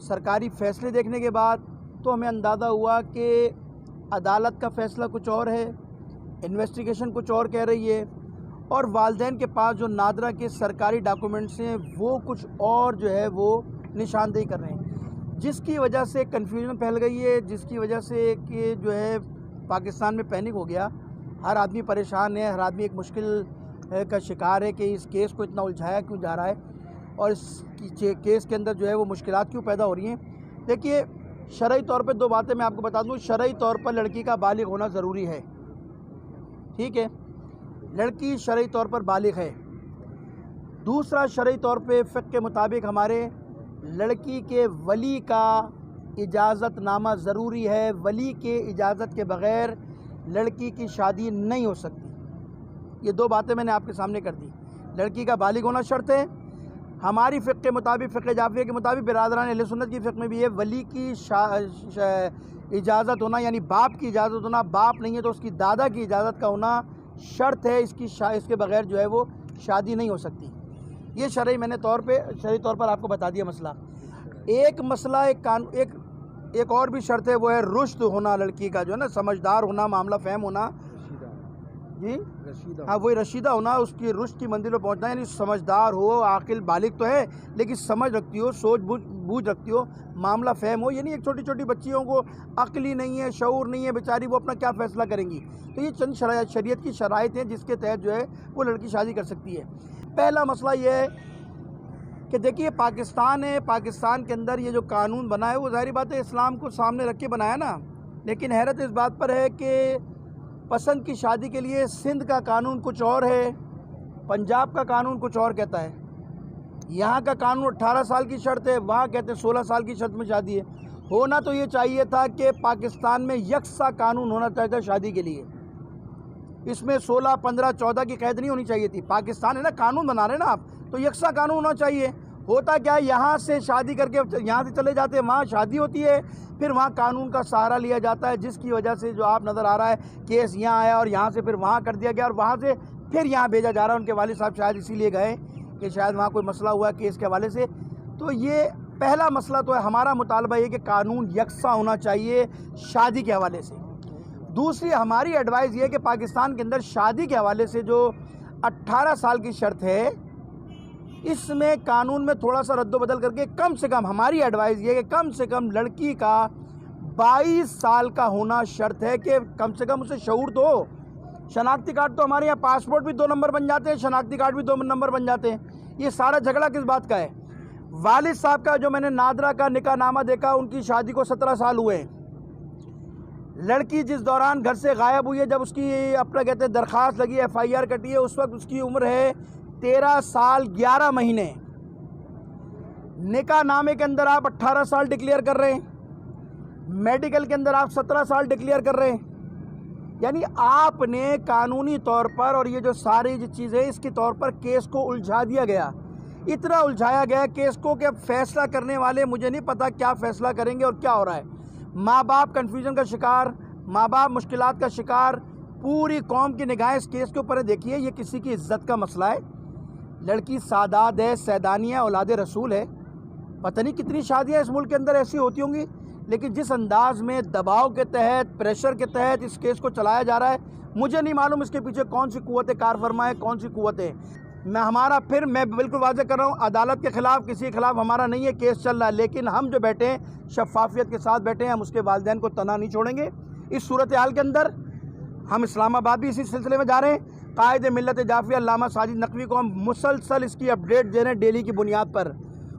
سرکاری فیصلے دیکھنے کے بعد تو ہمیں اندازہ ہوا کہ عدالت کا فیصلہ کچھ اور ہے، انویسٹیگیشن کچھ اور کہہ رہی ہے، اور والدین کے پاس جو نادرہ کے سرکاری ڈاکومنٹس ہیں وہ کچھ اور جو ہے وہ نشاندہی کر رہے ہیں، جس کی وجہ سے کنفیوژن پھیل گئی ہے، جس کی وجہ سے کہ جو ہے پاکستان میں پینک ہو گیا، ہر آدمی پریشان ہے، ہر آدمی ایک مشکل کا شکار ہے کہ اس کیس کو اتنا الجھایا کیوں جا رہا ہے اور اس کیس کے اندر جو ہے وہ مشکلات کیوں پیدا ہو رہی ہیں۔ دیکھیے، شرعی طور پہ دو باتیں میں آپ کو بتا دوں۔ شرعی طور پر لڑکی کا بالغ ہونا ضروری ہے، ٹھیک ہے، لڑکی شرعی طور پر بالغ ہے۔ دوسرا، شرعی طور پہ فقہ کے مطابق ہمارے لڑکی کے ولی کا اجازت نامہ ضروری ہے، ولی کے اجازت کے بغیر لڑکی کی شادی نہیں ہو سکتی۔ یہ دو باتیں میں نے آپ کے سامنے کر دی۔ لڑکی کا بالغ ہونا شرط ہے، ہماری فقہ کے مطابق، فقہ جعفریہ کے مطابق، برادران اہل سنت کی فقہ میں بھی ہے، ولی کی اجازت ہونا، یعنی باپ کی اجازت ہونا، باپ نہیں ہے تو اس کی دادا کی اجازت کا ہونا شرط ہے، اس کے بغیر جو ہے وہ شادی نہیں ہو سکتی۔ یہ شرعی طور پر آپ کو بتا دیا مسئلہ۔ ایک مسئلہ ایک اور بھی شرط ہے، وہ ہے رشد ہونا لڑکی کا، جو ہے نا سمجھدار ہونا، معاملہ فہم ہونا، جی ہاں وہی رشیدہ ہونا، اس کی رشد کی منزل پہ پہنچنا، یعنی سمجھدار ہو، عاقل بالغ تو ہے لیکن سمجھ رکھتی ہو، سوچ بوجھ رکھتی ہو، معاملہ فہم ہو، یعنی ایک چھوٹی چھوٹی بچیوں کو عقل ہی نہیں ہے، شعور نہیں ہے بیچاری، وہ اپنا کیا فیصلہ کریں گی۔ تو یہ چند شریعت کی شرائط ہیں جس کے تحت جو ہے وہ لڑکی شادی کر سکتی ہے۔ پہلا مسئلہ یہ ہے کہ دیکھیے پاکستان ہے، پاکستان کے اندر یہ جو قانون بنا ہے وہ ظاہری بات ہے اسلام کو سامنے رکھ کے بنایا نا، لیکن حیرت اس بات پر ہے کہ پسند کی شادی کے لیے سندھ کا قانون کچھ اور ہے، پنجاب کا قانون کچھ اور کہتا ہے۔ یہاں کا قانون 18 سال کی شرط ہے، وہاں کہتے ہیں 16 سال کی شرط میں شادی ہے۔ ہونا تو یہ چاہیے تھا کہ پاکستان میں یکساں قانون ہونا چاہیے تھا شادی کے لیے، اس میں 16، 15، 14 کی قید نہیں ہونی چاہیے تھی۔ پاکستان ہے نا، قانون بنا رہے نا آپ، تو یکساں قانون ہونا چاہیے۔ ہوتا کیا ہے، یہاں سے شادی کر کے یہاں سے چلے جاتے ہیں، وہاں شادی ہوتی ہے، پھر وہاں قانون کا سہارا لیا جاتا ہے، جس کی وجہ سے جو آپ نظر آ رہا ہے کیس یہاں آیا اور یہاں سے پھر وہاں کر دیا گیا اور وہاں سے پھر یہاں بھیجا جا رہا ہے۔ ان کے والد صاحب شاید اسی لیے گئے کہ شاید وہاں کوئی مسئلہ ہوا کیس کے حوالے سے۔ تو یہ پہلا مسئلہ تو ہے، ہمارا مطالبہ یہ کہ قانون یکساں ہونا چاہیے شادی کے حوالے سے۔ دوسری ہماری ایڈوائز یہ ہے کہ پاکستان کے اندر شادی کے حوالے سے جو 18 سال کی شرط ہے، اس میں قانون میں تھوڑا سا رد و بدل کر کے کم سے کم، ہماری ایڈوائز یہ ہے کہ کم سے کم لڑکی کا 22 سال کا ہونا شرط ہے، کہ کم سے کم اسے شعور تو ہو۔ شناختی کارڈ تو ہمارے یہاں پاسپورٹ بھی 2 نمبر بن جاتے ہیں، شناختی کارڈ بھی 2 نمبر بن جاتے ہیں۔ یہ سارا جھگڑا کس بات کا ہے؟ والد صاحب کا جو میں نے نادرہ کا نکاح نامہ دیکھا، ان کی شادی کو 17 سال ہوئے ہیں۔ لڑکی جس دوران گھر سے غائب ہوئی ہے، جب اس کی اپنا کہتے ہیں درخواست لگی ہے، FIR کٹی ہے، اس وقت اس کی عمر ہے 13 سال 11 مہینے۔ نکاح نامے کے اندر آپ 18 سال ڈکلیئر کر رہے ہیں، میڈیکل کے اندر آپ 17 سال ڈکلیئر کر رہے ہیں، یعنی آپ نے قانونی طور پر، اور یہ جو ساری جو چیزیں اس کے طور پر کیس کو الجھا دیا گیا، اتنا الجھایا گیا کیس کو کہ اب فیصلہ کرنے والے مجھے نہیں پتا کیا فیصلہ کریں گے اور کیا ہو رہا ہے۔ ماں باپ کنفیوژن کا شکار، ماں باپ مشکلات کا شکار، پوری قوم کی نگاہیں اس کیس کے اوپر ہے۔ دیکھیے، یہ کسی کی عزت کا مسئلہ ہے، لڑکی سادات ہے، سیدانی ہے، اولاد رسول ہے، پتہ نہیں کتنی شادیاں اس ملک کے اندر ایسی ہوتی ہوں گی، لیکن جس انداز میں دباؤ کے تحت، پریشر کے تحت اس کیس کو چلایا جا رہا ہے، مجھے نہیں معلوم اس کے پیچھے کون سی قوت کار فرما ہے، کون سی قوت ہے۔ میں بالکل واضح کر رہا ہوں، عدالت کے خلاف، کسی کے خلاف ہمارا نہیں ہے، کیس چل رہا ہے، لیکن ہم جو بیٹھے ہیں شفافیت کے ساتھ بیٹھے ہیں، ہم اس کے والدین کو تنہا نہیں چھوڑیں گے۔ اس صورتحال کے اندر ہم اسلام آباد بھی اسی سلسلے میں جا رہے ہیں۔ قائد ملت جعفریہ علامہ ساجد نقوی کو ہم مسلسل اس کی اپڈیٹ دے رہے ہیں ڈیلی کی بنیاد پر،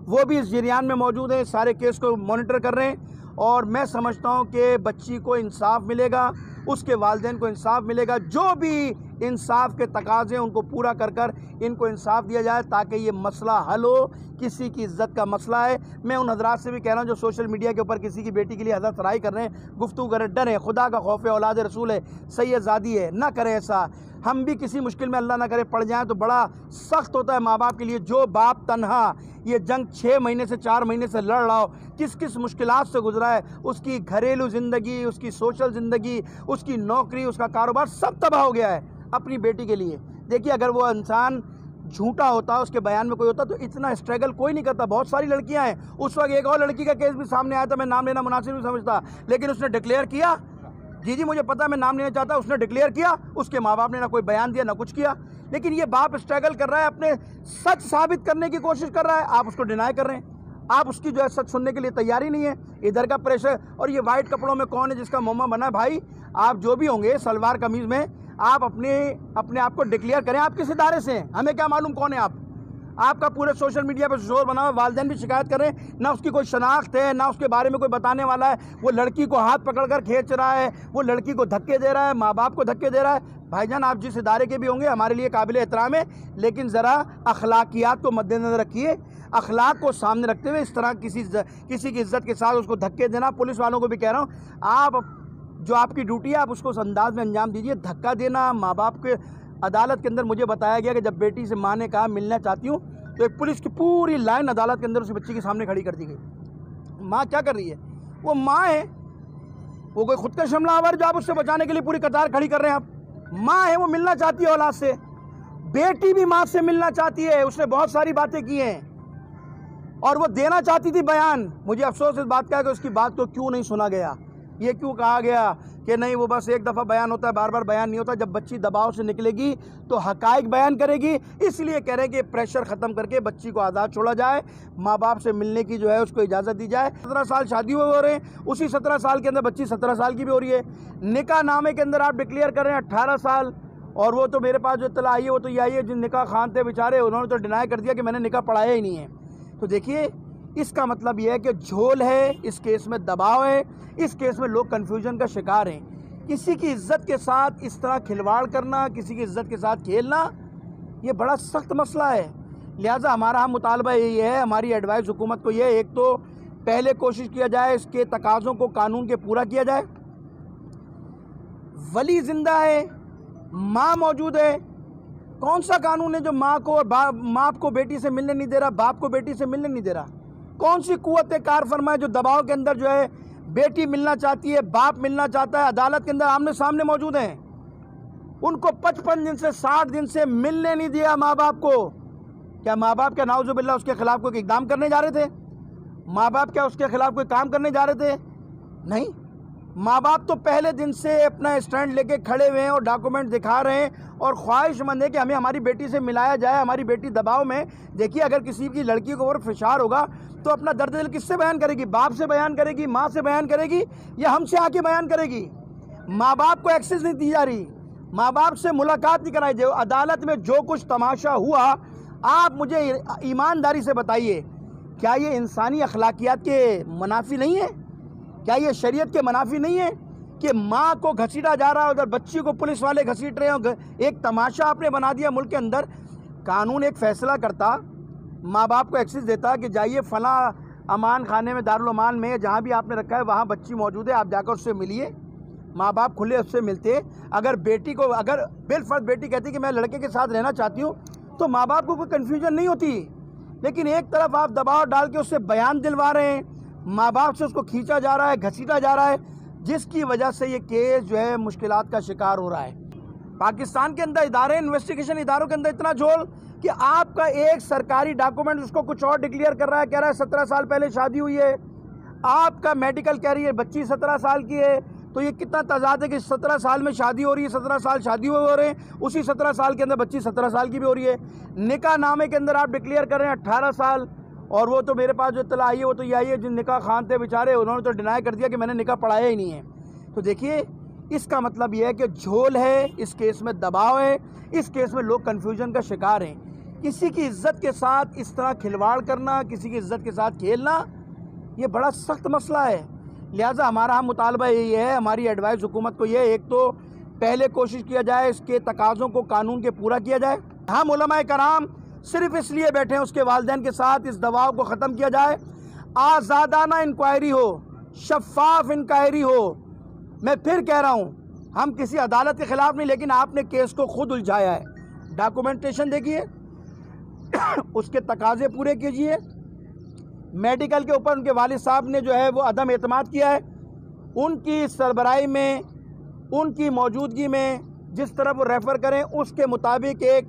وہ بھی اس جریان میں موجود ہیں، سارے کیس کو مانیٹر کر رہے ہیں، اور میں سمجھتا ہوں کہ بچی کو انصاف ملے گا، اس کے والدین کو انصاف ملے گا، جو بھی انصاف کے تقاضے ہیں ان کو پورا کر کر ان کو انصاف دیا جائے تاکہ یہ مسئلہ حل ہو۔ کسی کی عزت کا مسئلہ ہے۔ میں ان حضرات سے بھی کہہ رہا ہوں جو سوشل میڈیا کے اوپر کسی کی بیٹی کے لیے حضرت سرائی کر رہے ہیں، گفتگو کریں، ڈریں، خدا کا خوف ہے، اولاد رسول ہے، سید زادی ہے، نہ کریں ایسا۔ ہم بھی کسی مشکل میں اللہ نہ کرے پڑ جائیں تو بڑا سخت ہوتا ہے ماں باپ کے لیے۔ جو باپ تنہا یہ جنگ 6 مہینے سے 4 مہینے سے لڑ رہا ہو، کس مسئلات سے گزرا ہے، اس کی گھریلو زندگی، اس کی سوشل زندگی، اس کی نوکری، اس کا کاروبار سب تباہ ہو گیا ہے اپنی بیٹی کے لیے۔ دیکھیے، اگر وہ انسان جھوٹا ہوتا اس کے بیان میں کوئی ہوتا تو اتنا اسٹرگل کوئی نہیں کرتا. بہت ساری لڑکیاں ہیں. اس وقت ایک اور لڑکی کا کیس بھی سامنے آیا تھا, میں نام لینا مناسب نہیں سمجھتا, لیکن اس نے ڈکلیئر کیا. جی مجھے پتا, میں نام لینا چاہتا, اس نے ڈکلیئر کیا. اس کے ماں باپ نے نہ کوئی بیان دیا نہ کچھ کیا. لیکن یہ باپ اسٹرگل کر رہا ہے, اپنے سچ ثابت کرنے کی کوشش کر رہا ہے, آپ اس کو ڈینائی کر رہے ہیں. آپ اس کی جو ہے سچ سننے کے لیے تیاری نہیں ہے. ادھر کا پریشر, اور یہ وائٹ کپڑوں میں کون ہے جس کا موما بنا ہے؟ بھائی آپ جو بھی ہوں گے سلوار قمیض میں, آپ اپنے آپ کو ڈکلیئر کریں. آپ کس ادارے سے ہیں, ہمیں کیا معلوم کون ہے آپ. آپ کا پورے سوشل میڈیا پہ زور بنا ہوا ہے, والدین بھی شکایت کر رہے ہیں, نہ اس کی کوئی شناخت ہے, نہ اس کے بارے میں کوئی بتانے والا ہے. وہ لڑکی کو ہاتھ پکڑ کر کھینچ رہا ہے, وہ لڑکی کو دھکے دے رہا ہے, ماں باپ کو دھکے دے رہا ہے. بھائی جان آپ جس ادارے کے بھی ہوں گے ہمارے لیے قابل احترام ہے, لیکن ذرا اخلاقیات کو مد نظر رکھیے. اخلاق کو سامنے رکھتے ہوئے اس طرح کسی کی عزت کے ساتھ اس کو دھکے دینا, پولیس والوں کو بھی کہہ رہا ہوں, آپ جو آپ کی ڈیوٹی ہے آپ اس کو اس انداز میں انجام دیجیے. دھکا دینا ماں باپ کے, عدالت کے اندر مجھے بتایا گیا کہ جب بیٹی سے ماں نے کہا ملنا چاہتی ہوں, تو ایک پولیس کی پوری لائن عدالت کے اندر اس بچی کے سامنے کھڑی کر دی گئی. ماں کیا کر رہی ہے؟ وہ ماں ہے, وہ کوئی خود کا شملہ آور جو آپ اس سے بچانے کے لیے پوری قطار کھڑی کر رہے ہیں. آپ ماں ہے, وہ ملنا چاہتی ہے اولاد سے. بیٹی بھی ماں سے ملنا چاہتی ہے, اس نے بہت ساری باتیں کی ہیں اور وہ دینا چاہتی تھی بیان. مجھے افسوس اس بات کا ہے کہ اس کی بات کو کیوں نہیں سنا گیا. یہ کیوں کہا گیا کہ نہیں وہ بس ایک دفعہ بیان ہوتا ہے, بار بار بیان نہیں ہوتا. جب بچی دباؤ سے نکلے گی تو حقائق بیان کرے گی. اس لیے کہہ رہے ہیں کہ پریشر ختم کر کے بچی کو آزاد چھوڑا جائے, ماں باپ سے ملنے کی جو ہے اس کو اجازت دی جائے. 17 سال شادی ہوئے ہو رہے ہیں, اسی 17 سال کے اندر بچی 17 سال کی بھی ہو رہی ہے. نکاح نامے کے اندر آپ ڈکلیئر کر رہے ہیں 18 سال, اور وہ تو میرے پاس جو اطلاع آئی ہے وہ تو یہ آئی ہے جن نکاح خان تھے بیچارے, انہوں نے تو ڈینائی کر دیا کہ میں نے نکاح پڑھایا ہی نہیں ہے. تو دیکھیے اس کا مطلب یہ ہے کہ جھول ہے, اس کیس میں دباؤ ہے, اس کیس میں لوگ کنفیوژن کا شکار ہیں. کسی کی عزت کے ساتھ اس طرح کھلواڑ کرنا, کسی کی عزت کے ساتھ کھیلنا, یہ بڑا سخت مسئلہ ہے. لہٰذا ہمارا مطالبہ یہی ہے, ہماری ایڈوائز حکومت کو یہ, ایک تو پہلے کوشش کیا جائے اس کے تقاضوں کو قانون کے پورا کیا جائے. ولی زندہ ہے, ماں موجود ہے, کون سا قانون ہے جو ماں کو باپ کو بیٹی سے ملنے نہیں دے رہا, باپ کو بیٹی سے ملنے نہیں دے رہا؟ کون سی قوت کار فرما ہے جو دباؤ کے اندر جو ہے بیٹی ملنا چاہتی ہے, باپ ملنا چاہتا ہے, عدالت کے اندر آمنے سامنے موجود ہیں, ان کو 55 دن سے 60 دن سے ملنے نہیں دیا ماں باپ کو. کیا ماں باپ کیا نعوذ باللہ اس کے خلاف کوئی اقدام کرنے جا رہے تھے؟ ماں باپ کیا اس کے خلاف کوئی کام کرنے جا رہے تھے؟ نہیں, ماں باپ تو پہلے دن سے اپنا اسٹینڈ لے کے کھڑے ہوئے ہیں اور ڈاکومنٹ دکھا رہے ہیں اور خواہش مند ہے کہ ہمیں ہماری بیٹی سے ملایا جائے, ہماری بیٹی دباؤ میں. دیکھیے اگر کسی کی لڑکی کو اور فشار ہوگا تو اپنا درد دل کس سے بیان کرے گی؟ باپ سے بیان کرے گی, ماں سے بیان کرے گی, یا ہم سے آ کے بیان کرے گی؟ ماں باپ کو ایکسیس نہیں دی جا رہی, ماں باپ سے ملاقات نہیں کرائی. جو عدالت میں جو کچھ تماشا ہوا, آپ مجھے ایمانداری سے بتائیے, کیا یہ انسانی اخلاقیات کے منافی نہیں ہے؟ کیا یہ شریعت کے منافی نہیں ہے کہ ماں کو گھسیٹا جا رہا ہے, ادھر بچی کو پولیس والے گھسیٹ رہے ہیں؟ ایک تماشا آپ نے بنا دیا ملک کے اندر. قانون ایک فیصلہ کرتا, ماں باپ کو ایکسس دیتا کہ جائیے فلاں امان خانے میں, دارالامان میں, جہاں بھی آپ نے رکھا ہے وہاں بچی موجود ہے, آپ جا کر اس سے ملیے. ماں باپ کھلے اس سے ملتے. اگر بیٹی کو, اگر بالفرض بیٹی کہتی کہ میں لڑکے کے ساتھ رہنا چاہتی ہوں, تو ماں باپ کو کوئی کنفیوژن نہیں ہوتی. لیکن ایک طرف آپ دباؤ ڈال کے اس سے بیان دلوا رہے ہیں, ماں باپ سے اس کو کھینچا جا رہا ہے, گھسیٹا جا رہا ہے, جس کی وجہ سے یہ کیس جو ہے مشکلات کا شکار ہو رہا ہے. پاکستان کے اندر ادارے, انویسٹیگیشن اداروں کے اندر اتنا جھول کہ آپ کا ایک سرکاری ڈاکومنٹ اس کو کچھ اور ڈکلیئر کر رہا ہے, کہہ رہا ہے 17 سال پہلے شادی ہوئی ہے. آپ کا میڈیکل کہہ رہی ہے بچی 17 سال کی ہے. تو یہ کتنا تضاد ہے کہ 17 سال میں شادی ہو رہی ہے, 17 سال شادی ہوئے ہو رہے ہیں, اسی 17 سال کے اندر بچی 17 سال کی بھی ہو رہی ہے. نکاح نامے کے اندر آپ ڈکلیئر کر رہے ہیں 18 سال, اور وہ تو میرے پاس جو اطلاع آئی ہے وہ تو یہ آئی ہے جن نکاح خان تھے بیچارے, انہوں نے تو ڈینائی کر دیا کہ میں نے نکاح پڑھایا ہی نہیں ہے. تو دیکھیے اس کا مطلب یہ ہے کہ جھول ہے, اس کیس میں دباؤ ہے, اس کیس میں لوگ کنفیوژن کا شکار ہیں. کسی کی عزت کے ساتھ اس طرح کھلواڑ کرنا, کسی کی عزت کے ساتھ کھیلنا, یہ بڑا سخت مسئلہ ہے. لہٰذا ہمارا مطالبہ یہی ہے, ہماری ایڈوائز حکومت کو یہ, ایک تو پہلے کوشش کیا جائے اس کے تقاضوں کو قانون کے پورا کیا جائے. ہم علماء کرام صرف اس لیے بیٹھے ہیں اس کے والدین کے ساتھ, اس دباؤ کو ختم کیا جائے, آزادانہ انکوائری ہو, شفاف انکوائری ہو. میں پھر کہہ رہا ہوں, ہم کسی عدالت کے خلاف نہیں, لیکن آپ نے کیس کو خود الجھایا ہے. ڈاکومنٹیشن دیکھیے, اس کے تقاضے پورے کیجئے. میڈیکل کے اوپر ان کے والد صاحب نے جو ہے وہ عدم اعتماد کیا ہے, ان کی سربراہی میں, ان کی موجودگی میں جس طرح وہ ریفر کریں اس کے مطابق ایک